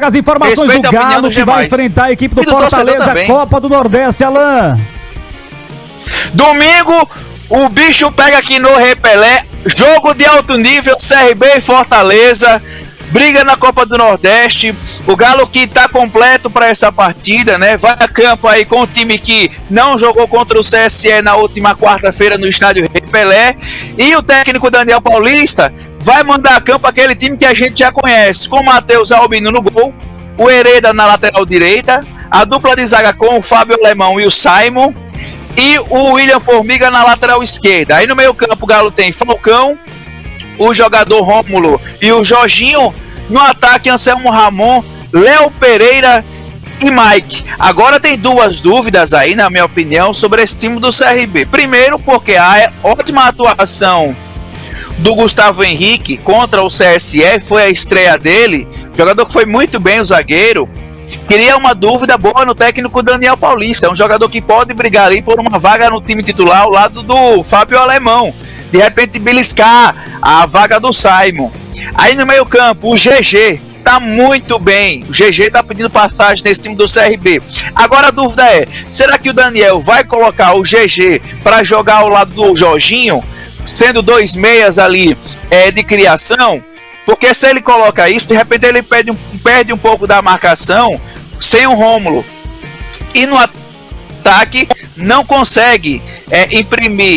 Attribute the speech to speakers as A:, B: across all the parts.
A: As informações do Galo que vai enfrentar a equipe do Fortaleza, Copa do Nordeste, Alain.
B: Domingo, o bicho pega aqui no Repelé, jogo de alto nível, CRB e Fortaleza, briga na Copa do Nordeste, o Galo que tá completo para essa partida, né? Vai a campo aí com o time que não jogou contra o CSE na última quarta-feira no estádio Repelé, e o técnico Daniel Paulista vai mandar a campo aquele time que a gente já conhece, com o Matheus Albino no gol, o Hereda na lateral direita, a dupla de zaga com o Fábio Alemão e o Simon, e o William Formiga na lateral esquerda. Aí no meio campo o Galo tem Falcão, o jogador Rômulo e o Jorginho. No ataque, Anselmo Ramon, Léo Pereira e Mike. Agora tem duas dúvidas aí, na minha opinião, sobre esse time do CRB. Primeiro, porque a ótima atuação do Gustavo Henrique contra o CSE, foi a estreia dele, jogador que foi muito bem, o zagueiro. Queria uma dúvida boa no técnico Daniel Paulista, é um jogador que pode brigar ali por uma vaga no time titular ao lado do Fábio Alemão, de repente beliscar a vaga do Simon. Aí no meio campo, o GG tá muito bem, o GG tá pedindo passagem nesse time do CRB. Agora a dúvida é, será que o Daniel vai colocar o GG para jogar ao lado do Jorginho, sendo dois meias ali de criação? Porque se ele coloca isso, de repente ele perde um pouco da marcação sem o Rômulo. E no ataque não consegue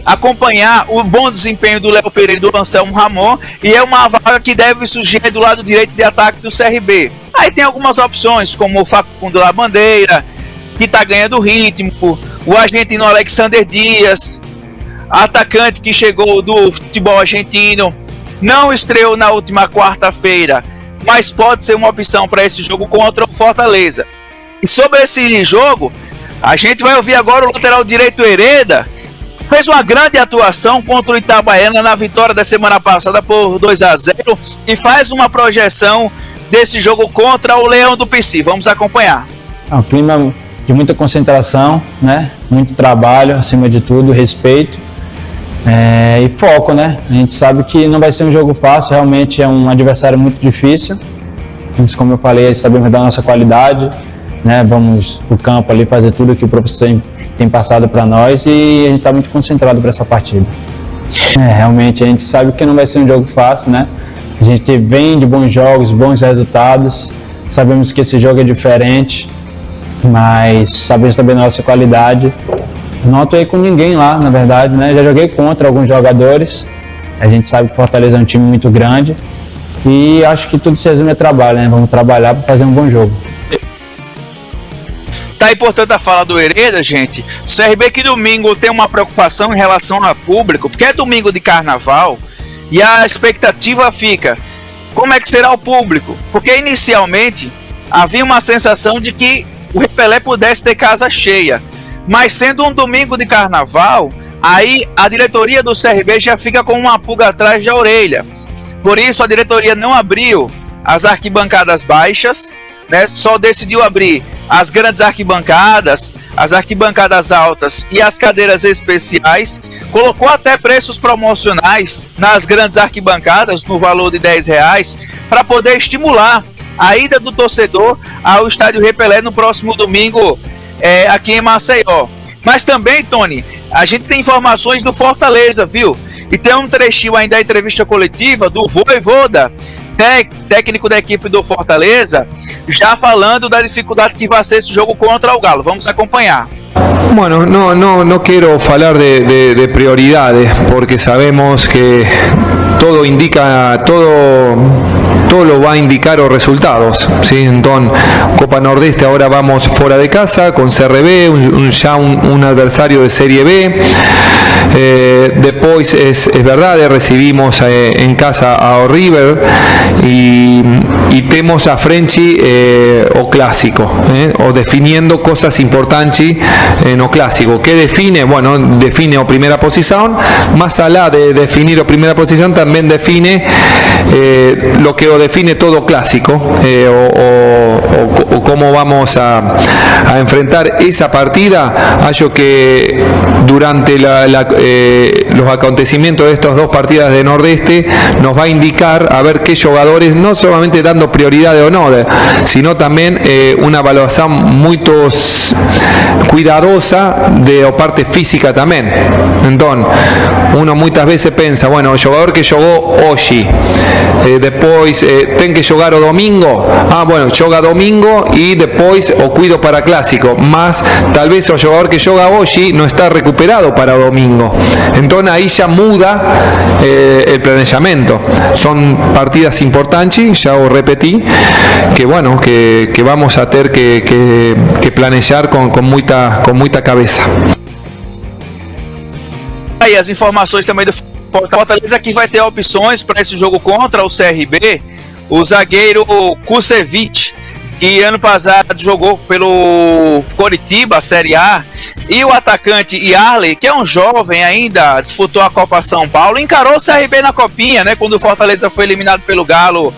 B: acompanhar o bom desempenho do Léo Pereira e do Anselmo Ramon. E é uma vaga que deve surgir do lado direito de ataque do CRB. Aí tem algumas opções, como o Facundo Labandeira, que está ganhando ritmo, o argentino Alexander Dias, atacante que chegou do futebol argentino, não estreou na última quarta-feira, mas pode ser uma opção para esse jogo contra o Fortaleza. E sobre esse jogo, a gente vai ouvir agora o lateral direito Hereda, fez uma grande atuação contra o Itabaiana na vitória da semana passada por 2-0 e faz uma projeção desse jogo contra o Leão do Pici. Vamos acompanhar.
C: Um clima de muita concentração, né? Muito trabalho, acima de tudo, respeito. E foco, né? A gente sabe que não vai ser um jogo fácil, realmente é um adversário muito difícil. Mas, como eu falei, sabemos da nossa qualidade, né? Vamos pro campo ali fazer tudo que o professor tem passado para nós e a gente está muito concentrado para essa partida. Realmente a gente sabe que não vai ser um jogo fácil, né? A gente vem de bons jogos, bons resultados, sabemos que esse jogo é diferente, mas sabemos também da nossa qualidade. Não atuei com ninguém lá, na verdade, né? Já joguei contra alguns jogadores. A gente sabe que o Fortaleza é um time muito grande e acho que tudo se resume a trabalho, né? Vamos trabalhar para fazer um bom jogo.
B: Tá importante a fala do Hereda, gente. O CRB que domingo tem uma preocupação em relação ao público, porque é domingo de carnaval e a expectativa fica, como é que será o público? Porque inicialmente havia uma sensação de que o Repelé pudesse ter casa cheia. Mas sendo um domingo de carnaval, aí a diretoria do CRB já fica com uma pulga atrás da orelha. Por isso a diretoria não abriu as arquibancadas baixas, né? Só decidiu abrir as grandes arquibancadas, as arquibancadas altas e as cadeiras especiais. Colocou até preços promocionais nas grandes arquibancadas, no valor de R$10, para poder estimular a ida do torcedor ao estádio Repelé no próximo domingo, aqui em Maceió. Mas também, Tony, a gente tem informações do Fortaleza, viu? E tem um trechinho ainda da entrevista coletiva do Vojvoda, técnico da equipe do Fortaleza, já falando da dificuldade que vai ser esse jogo contra o Galo. Vamos acompanhar.
D: Bueno, no quiero hablar de prioridades, porque sabemos que todo indica, todo lo va a indicar los resultados, ¿sí? Entonces, Copa Nordeste ahora vamos fuera de casa con CRB, un adversario de Serie B. Después es verdad, recibimos en casa a River y tenemos a Frenchy o clásico, o definiendo cosas importantes en o clásico. ¿Qué define? Bueno, define o primera posición, más allá de definir o primera posición también define lo que o define todo clásico o cómo vamos a enfrentar esa partida, hallo que durante los acontecimientos de estas dos partidas de Nordeste nos va a indicar a ver qué jugadores, no solamente dando prioridad o no, sino también una evaluación muy cuidadosa de parte física también. Entonces, uno muchas veces piensa, bueno, el jugador que jugó hoy, después ten que jugar o domingo, bueno, joga domingo y después o cuido para clásico, más tal vez el jugador que joga hoy no está recuperado para domingo. Entonces ahí ya muda el planeamiento. Son partidas importantes, ya os repetí, que bueno, que vamos a tener que planear con muita cabeça.
B: Aí as informações também do Fortaleza, que vai ter opções para esse jogo contra o CRB, o zagueiro Kusevich, que ano passado jogou pelo Coritiba, Série A, e o atacante Yarley, que é um jovem ainda, disputou a Copa São Paulo, encarou o CRB na Copinha, né, quando o Fortaleza foi eliminado pelo Galo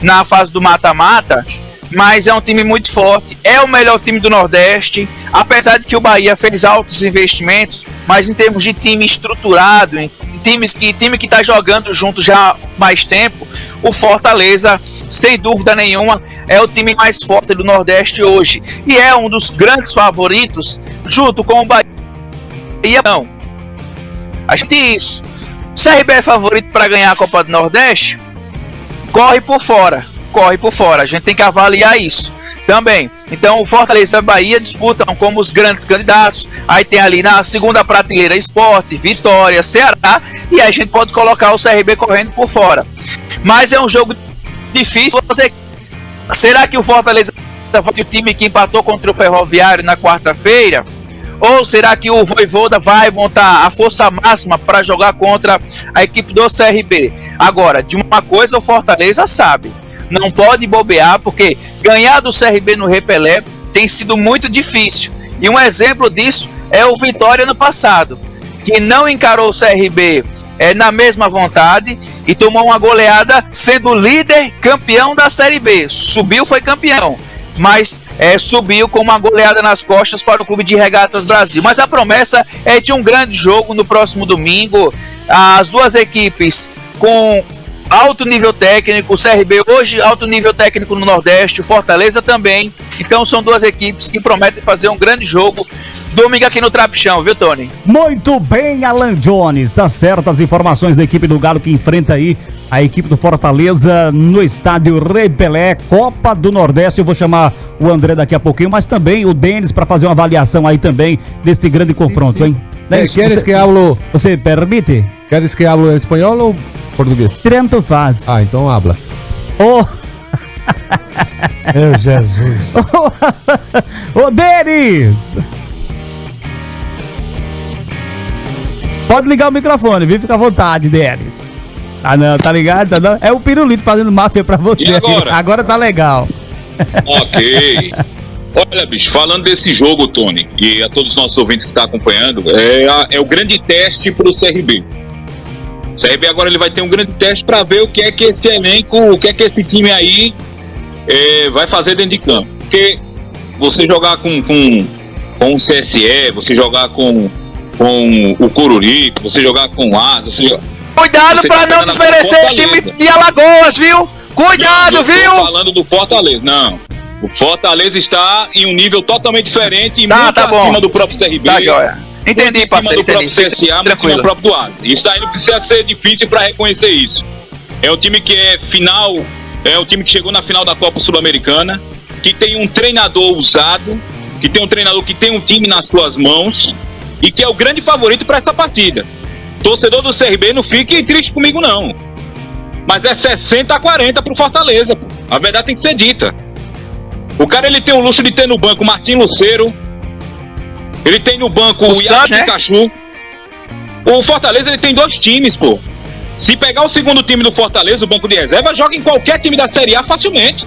B: na fase do mata-mata, mas é um time muito forte, é o melhor time do Nordeste, apesar de que o Bahia fez altos investimentos, mas em termos de time estruturado, time que está jogando junto já há mais tempo, o Fortaleza, sem dúvida nenhuma, é o time mais forte do Nordeste hoje, e é um dos grandes favoritos, junto com o Bahia. Não, acho que isso. O CRB é favorito para ganhar a Copa do Nordeste? Corre por fora, a gente tem que avaliar isso também. Então o Fortaleza e a Bahia disputam como os grandes candidatos, aí tem ali na segunda prateleira Sport, Vitória, Ceará, e aí a gente pode colocar o CRB correndo por fora, mas é um jogo difícil. Será que o Fortaleza vai ser o time que empatou contra o Ferroviário na quarta-feira? Ou será que o Vojvoda vai montar a força máxima para jogar contra a equipe do CRB? Agora, de uma coisa o Fortaleza sabe, não pode bobear, porque ganhar do CRB no Repelé tem sido muito difícil. E um exemplo disso é o Vitória no passado, que não encarou o CRB na mesma vontade e tomou uma goleada, sendo líder, campeão da Série B. Subiu, foi campeão, mas subiu com uma goleada nas costas para o Clube de Regatas Brasil. Mas a promessa é de um grande jogo no próximo domingo. As duas equipes com alto nível técnico, o CRB hoje alto nível técnico no Nordeste, o Fortaleza também. Então são duas equipes que prometem fazer um grande jogo domingo aqui no Trapichão, viu, Tony?
A: Muito bem, Alan Jones, tá certo as informações da equipe do Galo que enfrenta aí a equipe do Fortaleza no estádio Rei Pelé, Copa do Nordeste. Eu vou chamar o André daqui a pouquinho, mas também o Denis para fazer uma avaliação aí também desse grande confronto, sim. Hein?
E: ¿Quieres que hablo?
A: ¿Você permite?
E: ¿Quieres que hablo espanhol ou português?
A: Tanto faz.
E: Então hablas.
A: Oh.
E: Meu Jesus.
A: Ô, Denis! Pode ligar o microfone, viu? Fica à vontade, Denis. Ah, não, tá ligado? Tá, não? É o Pirulito fazendo máfia pra você.
F: E agora?
A: Agora tá legal.
F: Ok. Olha, bicho, falando desse jogo, Tony, e a todos os nossos ouvintes que estão acompanhando, é o grande teste pro CRB. O CRB agora ele vai ter um grande teste para ver o que é que esse elenco, o que é que esse time aí vai fazer dentro de campo. Porque você jogar com o CSE, você jogar com o Coruripe, você jogar com o Asa,
B: cuidado para não desmerecer esse time de Alagoas, viu? Cuidado,
F: não,
B: viu?
F: Tô falando do Fortaleza, não. O Fortaleza está em um nível totalmente diferente e muito acima do próprio CRB.
B: Tá, joia. Entendi, parceiro.
F: Em cima do próprio CSA, em cima do próprio do Asa. Isso daí não precisa ser difícil para reconhecer isso. É um time que é um time que chegou na final da Copa Sul-Americana, que tem um treinador usado, que tem um treinador que tem um time nas suas mãos e que é o grande favorito para essa partida. Torcedor do CRB, não fique triste comigo não, mas é 60-40 pro Fortaleza, pô. A verdade tem que ser dita. O cara ele tem o luxo de ter no banco o Martim Lucero, ele tem no banco o Iago Pikachu. O Fortaleza ele tem dois times, pô. Se pegar o segundo time do Fortaleza, o banco de reserva, joga em qualquer time da Série A facilmente.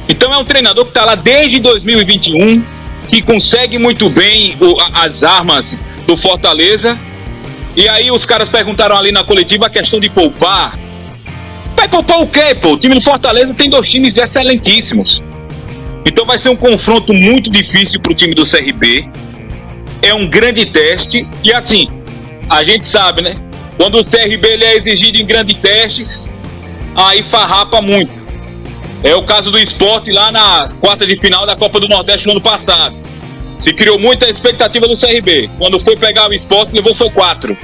F: Então é um treinador que tá lá desde 2021, que consegue muito bem as armas do Fortaleza. E aí os caras perguntaram ali na coletiva a questão de poupar. Vai poupar o quê, pô? O time do Fortaleza tem dois times excelentíssimos. Então vai ser um confronto muito difícil para o time do CRB. É um grande teste. E assim, a gente sabe, né? Quando o CRB ele é exigido em grandes testes, aí farrapa muito. É o caso do Sport lá nas quartas de final da Copa do Nordeste no ano passado. Se criou muita expectativa do CRB. Quando foi pegar o Sport, levou foi 4.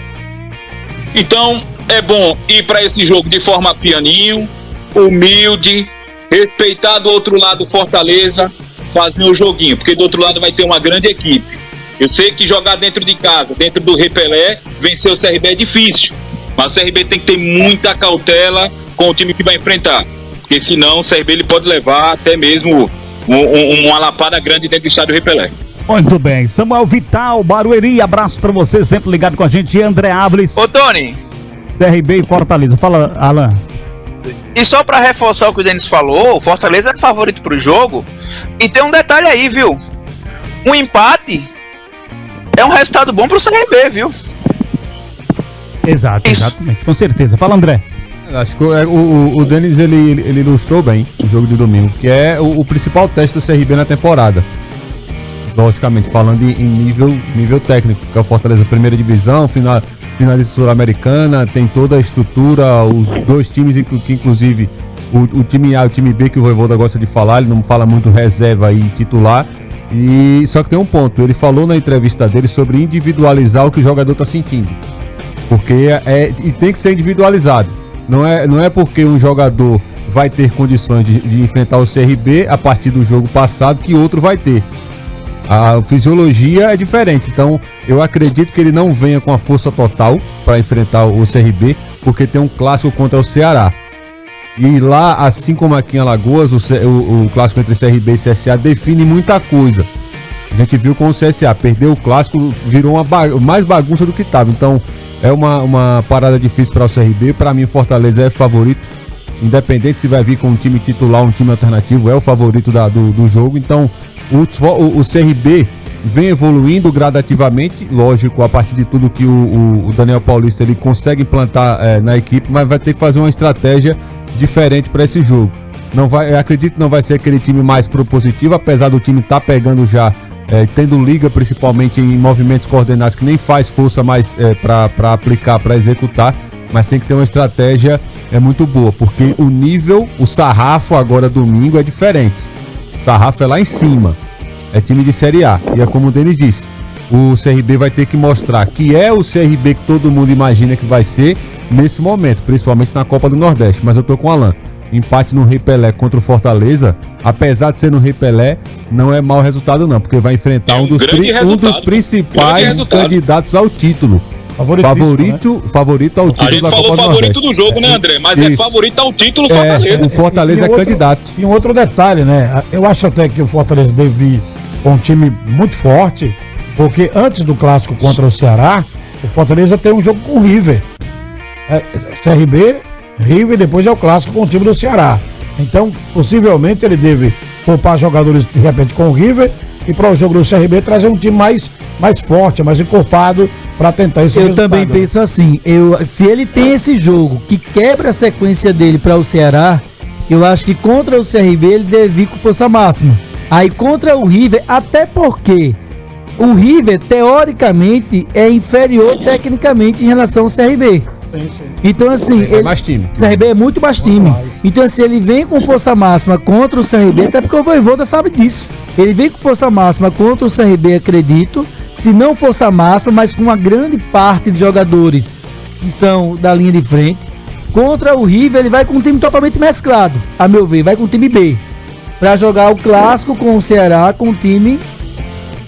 F: Então, é bom ir para esse jogo de forma pianinho, humilde, respeitar do outro lado o Fortaleza, fazer o joguinho, porque do outro lado vai ter uma grande equipe. Eu sei que jogar dentro de casa, dentro do Repelé, vencer o CRB é difícil, mas o CRB tem que ter muita cautela com o time que vai enfrentar, porque senão o CRB ele pode levar até mesmo uma lapada grande dentro do estádio Repelé.
A: Muito bem, Samuel Vital, Barueri, abraço pra você, sempre ligado com a gente, André Áviles.
B: Ô, Tony.
A: CRB e Fortaleza, fala, Alan.
B: E só pra reforçar o que o Denis falou, o Fortaleza é favorito pro jogo, e tem um detalhe aí, viu? Um empate é um resultado bom pro CRB, viu?
A: Exato,
B: Isso.
A: exatamente, com certeza. Fala, André.
E: Acho que o Denis ele ilustrou bem o jogo de domingo, que é o principal teste do CRB na temporada. Logicamente, falando em nível técnico, que é o Fortaleza primeira divisão, finalista sul-americana, tem toda a estrutura, os dois times, que inclusive o time A e o time B, que o Vojvoda gosta de falar, ele não fala muito reserva e titular. E só que tem um ponto, ele falou na entrevista dele sobre individualizar o que o jogador está sentindo, porque e tem que ser individualizado. Não é porque um jogador vai ter condições de enfrentar o CRB a partir do jogo passado que outro vai ter. A fisiologia é diferente, então eu acredito que ele não venha com a força total para enfrentar o CRB, porque tem um clássico contra o Ceará. E lá, assim como aqui em Alagoas, o clássico entre CRB e CSA define muita coisa. A gente viu com o CSA, perdeu o clássico, virou mais bagunça do que estava. Então é uma parada difícil para o CRB. Para mim, o Fortaleza é favorito, independente se vai vir com um time titular ou um time alternativo, é o favorito do jogo. Então o CRB vem evoluindo gradativamente, lógico, a partir de tudo que o Daniel Paulista ele consegue implantar na equipe, mas vai ter que fazer uma estratégia diferente para esse jogo. Eu acredito que não vai ser aquele time mais propositivo, apesar do time estar pegando já, tendo liga principalmente em movimentos coordenados, que nem faz força mais para aplicar, para executar, mas tem que ter uma estratégia muito boa, porque o sarrafo agora domingo é diferente. O sarrafo é lá em cima, é time de Série A, e é como o Denis disse, o CRB vai ter que mostrar que é o CRB que todo mundo imagina que vai ser nesse momento, principalmente na Copa do Nordeste. Mas eu tô com o Alan, empate no Repelé contra o Fortaleza, apesar de ser no Repelé, não é mau resultado não, porque vai enfrentar um dos principais candidatos ao título. Favorito ao título da Copa do Nordeste. A gente falou favorito
F: do jogo, né, André? Mas é favorito ao título Fortaleza.
E: O Fortaleza é candidato.
G: E um outro detalhe, né? Eu acho até que o Fortaleza deve vir com um time muito forte, porque antes do clássico contra o Ceará, o Fortaleza tem um jogo com o River. CRB, River, depois é o clássico com o time do Ceará. Então, possivelmente, ele deve poupar jogadores, de repente, com o River, e para o jogo do CRB trazer um time mais forte, mais encorpado, para tentar esse resultado.
H: Eu também penso assim, se ele tem esse jogo que quebra a sequência dele para o Ceará, eu acho que contra o CRB ele deve vir com força máxima. Aí contra o River, até porque o River, teoricamente, é inferior tecnicamente em relação ao CRB.
G: Sim.
H: Então assim,
E: é mais time.
H: CRB é muito mais time. Então assim, ele vem com força máxima contra o CRB, até porque o Vojvoda sabe disso. Ele vem com força máxima contra o CRB, acredito. Se não força máxima, mas com uma grande parte de jogadores que são da linha de frente. Contra o River, ele vai com um time totalmente mesclado, a meu ver, vai com o time B, para jogar o clássico com o Ceará, com o time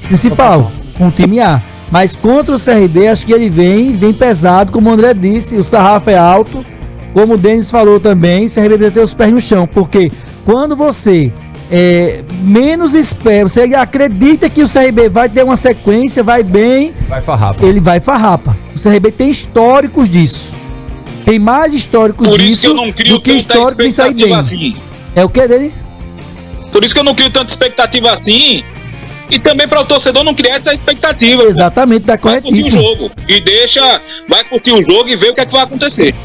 H: principal, com o time A. Mas contra o CRB, acho que ele vem pesado, como o André disse, o sarrafo é alto, como o Denis falou também, o CRB precisa ter os pés no chão, porque quando você menos espera, você acredita que o CRB vai ter uma sequência, vai bem, ele vai farrapa. O CRB tem históricos disso. Tem mais históricos disso do que histórico de sair bem. Assim. É o que, Denis?
F: Por isso que eu não crio tanta expectativa assim. E também para o torcedor não criar essa expectativa.
H: Exatamente, tá corretíssimo.
F: Vai curtir o jogo e vai curtir o jogo e ver o que é que vai acontecer.